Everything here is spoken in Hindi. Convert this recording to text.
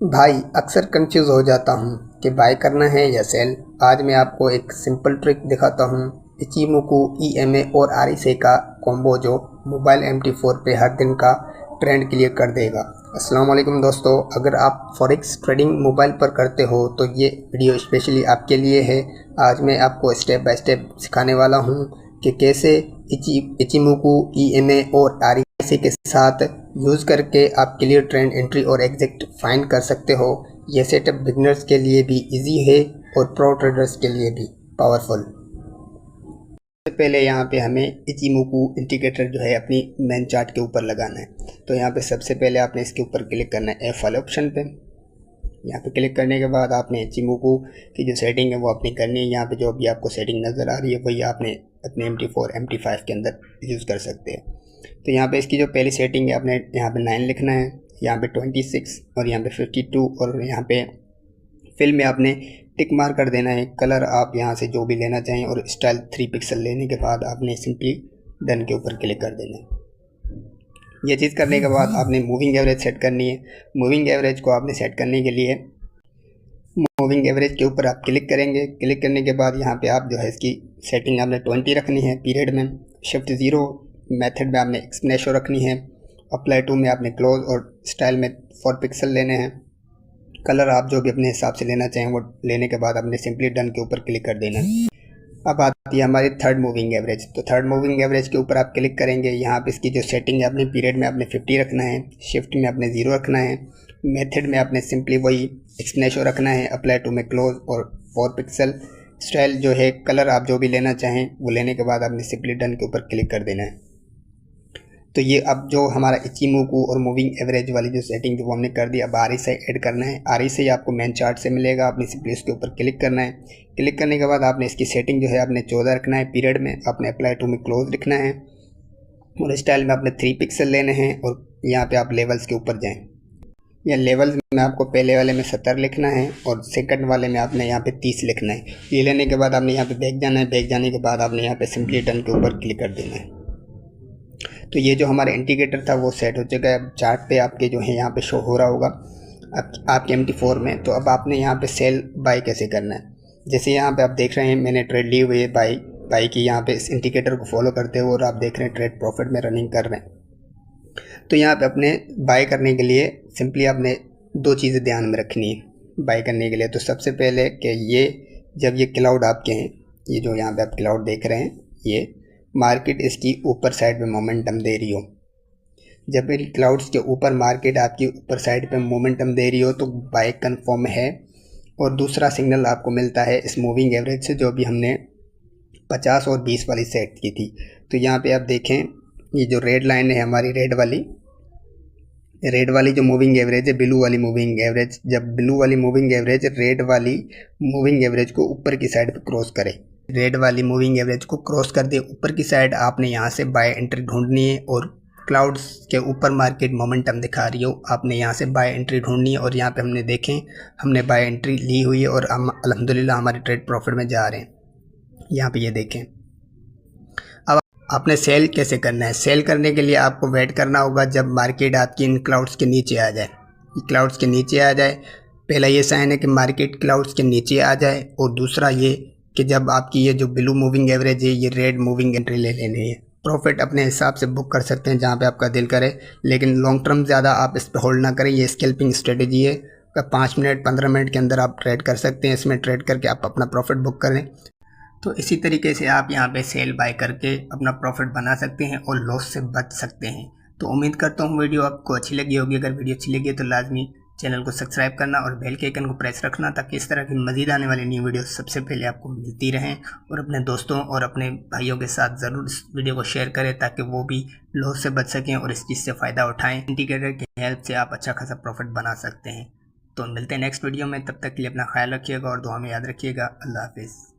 भाई अक्सर कंफ्यूज हो जाता हूँ कि बाय करना है या सेल। आज मैं आपको एक सिंपल ट्रिक दिखाता हूँ। इचिमोकू ईएमए और आरएसए का कॉम्बो जो मोबाइल MT4 पे हर दिन का ट्रेंड क्लियर कर देगा। अस्सलाम वालेकुम दोस्तों, अगर आप फॉरेक्स ट्रेडिंग मोबाइल पर करते हो तो ये वीडियो स्पेशली आपके लिए है। आज मैं आपको स्टेप बाय स्टेप सिखाने वाला हूँ कि कैसे इचिमोकू ईएमए और आरएसए के साथ यूज़ करके आप क्लियर ट्रेंड एंट्री और एग्जैक्ट फाइंड कर सकते हो। यह सेटअप बिगनर्स के लिए भी इजी है और प्रो ट्रेडर्स के लिए भी पावरफुल। सबसे पहले यहाँ पे हमें इचिमोकू इंडिकेटर जो है अपनी मेन चार्ट के ऊपर लगाना है। तो यहाँ पे सबसे पहले आपने इसके ऊपर क्लिक करना है F वाले ऑप्शन पे। यहाँ पे क्लिक करने के बाद आपने इचिमोकू की जो सेटिंग है वो अपनी करनी है। यहाँ पे जो अभी आपको सेटिंग नज़र आ रही है वही आपने अपने MT4 MT5 के अंदर यूज़ कर सकते हैं। तो यहाँ पे इसकी जो पहली सेटिंग है आपने यहाँ पे 9 लिखना है, यहाँ पे 26 और यहाँ पे 52 और यहाँ पे फिल में आपने टिक मार कर देना है। कलर आप यहाँ से जो भी लेना चाहें और स्टाइल 3 पिक्सल लेने के बाद आपने सिंपली डन के ऊपर क्लिक कर देना है। ये चीज़ करने के बाद आपने मूविंग एवरेज सेट करनी है। मूविंग एवरेज को आपने सेट करने के लिए मूविंग एवरेज के ऊपर आप क्लिक करेंगे। क्लिक करने के बाद यहाँ पे आप जो है इसकी सेटिंग आपने 20 रखनी है। पीरियड में शिफ्ट 0, मेथड में आपने एक्सप्लेनेशन रखनी है। अप्लाई टू में आपने क्लोज और स्टाइल में 4 पिक्सल लेने हैं। कलर आप जो भी अपने हिसाब से लेना चाहें वो लेने के बाद आपने सिंपली डन के ऊपर क्लिक कर देना है। अब आती है हमारी थर्ड मूविंग एवरेज। तो थर्ड मूविंग एवरेज के ऊपर आप क्लिक करेंगे। यहाँ पे इसकी जो सेटिंग है अपने पीरियड में आपने 50 रखना है, शिफ्ट में आपने 0 रखना है, मेथड में आपने सिंपली वही एक्सप्लेनेशन रखना है, अप्लाई टू में क्लोज और 4 पिक्सल, स्टाइल जो है कलर आप जो भी लेना चाहें वो लेने के बाद आपने सिंपली डन के ऊपर क्लिक कर देना है। तो ये अब जो हमारा इचिमोकू और मूविंग एवरेज वाली जो सेटिंग थी वो हमने कर दी। अब आरएसआई ऐड करना है। आरएसआई आपको मेन चार्ट से मिलेगा, आपने सिंपली उसके ऊपर क्लिक करना है। क्लिक करने के बाद आपने इसकी सेटिंग जो है आपने 14 रखना है। पीरियड में आपने अप्लाई टू में क्लोज लिखना है और स्टाइल में आपने 3 पिक्सल लेने हैं और यहाँ पे आप लेवल्स के ऊपर जाएँ। या लेवल्स में आपको पहले वाले में 70 लिखना है और सेकंड वाले में आपने यहाँ पे 30 लिखना है। ये लेने के बाद आपने यहाँ पे बैक जाना है। बैक जाने के बाद आपने यहाँ पे सिंपली डन के ऊपर क्लिक कर देना है। तो ये जो हमारा इंडिकेटर था वो सेट हो चुका है। अब चार्ट पे आपके जो है यहाँ पे शो हो रहा होगा आपके MT4 में। तो अब आपने यहाँ पे सेल बाई कैसे करना है। जैसे यहाँ पे आप देख रहे हैं मैंने ट्रेड ली हुई है बाई की। यहाँ पे इस इंडिकेटर को फॉलो करते हुए और आप देख रहे हैं ट्रेड प्रॉफिट में रनिंग कर रहे हैं। तो यहाँ पे अपने बाई करने के लिए सिंपली आपने 2 चीज़ें ध्यान में रखनी है बाई करने के लिए। तो सबसे पहले कि ये जब ये क्लाउड आपके हैं, ये जो यहाँ पे आप क्लाउड देख रहे हैं, ये मार्केट इसकी ऊपर साइड पे मोमेंटम दे रही हो। जब इन क्लाउड्स के ऊपर मार्केट आपकी ऊपर साइड पे मोमेंटम दे रही हो तो बाय कन्फर्म है। और दूसरा सिग्नल आपको मिलता है इस मूविंग एवरेज से जो भी हमने 50 और 20 वाली सेट की थी। तो यहाँ पे आप देखें ये जो रेड लाइन है हमारी रेड वाली जो मूविंग एवरेज है, ब्लू वाली मूविंग एवरेज, जब ब्लू वाली मूविंग एवरेज रेड वाली मूविंग एवरेज को ऊपर की साइड पे क्रॉस करे, रेड वाली मूविंग एवरेज को क्रॉस कर दे ऊपर की साइड, आपने यहाँ से बाय एंट्री ढूंढनी है। और क्लाउड्स के ऊपर मार्केट मोमेंटम दिखा रही हो, आपने यहाँ से बाय एंट्री ढूंढनी है। और यहाँ पे हमने देखें हमने बाय एंट्री ली हुई है और हम अल्हम्दुलिल्लाह हमारे ट्रेड प्रॉफिट में जा रहे हैं। यहाँ पे ये देखें। अब आपने सेल कैसे करना है। सेल करने के लिए आपको वेट करना होगा जब मार्केट आपकी इन क्लाउड्स के नीचे आ जाए। क्लाउड्स के नीचे आ जाए, पहला ये साइन है कि मार्केट क्लाउड्स के नीचे आ जाए और दूसरा ये कि जब आपकी ये जो ब्लू मूविंग एवरेज है ये रेड मूविंग एंट्री ले लेनी है। प्रॉफिट अपने हिसाब से बुक कर सकते हैं जहाँ पे आपका दिल करे, लेकिन लॉन्ग टर्म ज़्यादा आप इस पे होल्ड ना करें। ये स्कैल्पिंग स्ट्रेटजी है। 5 मिनट 15 मिनट के अंदर आप ट्रेड कर सकते हैं। इसमें ट्रेड करके आप अपना प्रॉफिट बुक करें। तो इसी तरीके से आप यहाँ पे सेल बाय करके अपना प्रॉफिट बना सकते हैं और लॉस से बच सकते हैं। तो उम्मीद करता हूँ वीडियो आपको अच्छी लगी होगी। अगर वीडियो अच्छी लगी है तो लाजमी चैनल को सब्सक्राइब करना और बेल के आइकन को प्रेस रखना ताकि इस तरह की मज़ीद आने वाली न्यू वीडियो सबसे पहले आपको मिलती रहें। और अपने दोस्तों और अपने भाइयों के साथ ज़रूर इस वीडियो को शेयर करें ताकि वो भी लॉस से बच सकें और इस चीज़ से फ़ायदा उठाएं। इंडिकेटर की हेल्प से आप अच्छा खासा प्रॉफिट बना सकते हैं। तो मिलते हैं नेक्स्ट वीडियो में, तब तक के लिए अपना ख्याल रखिएगा और दुआ में याद रखिएगा। अल्लाह हाफिज़।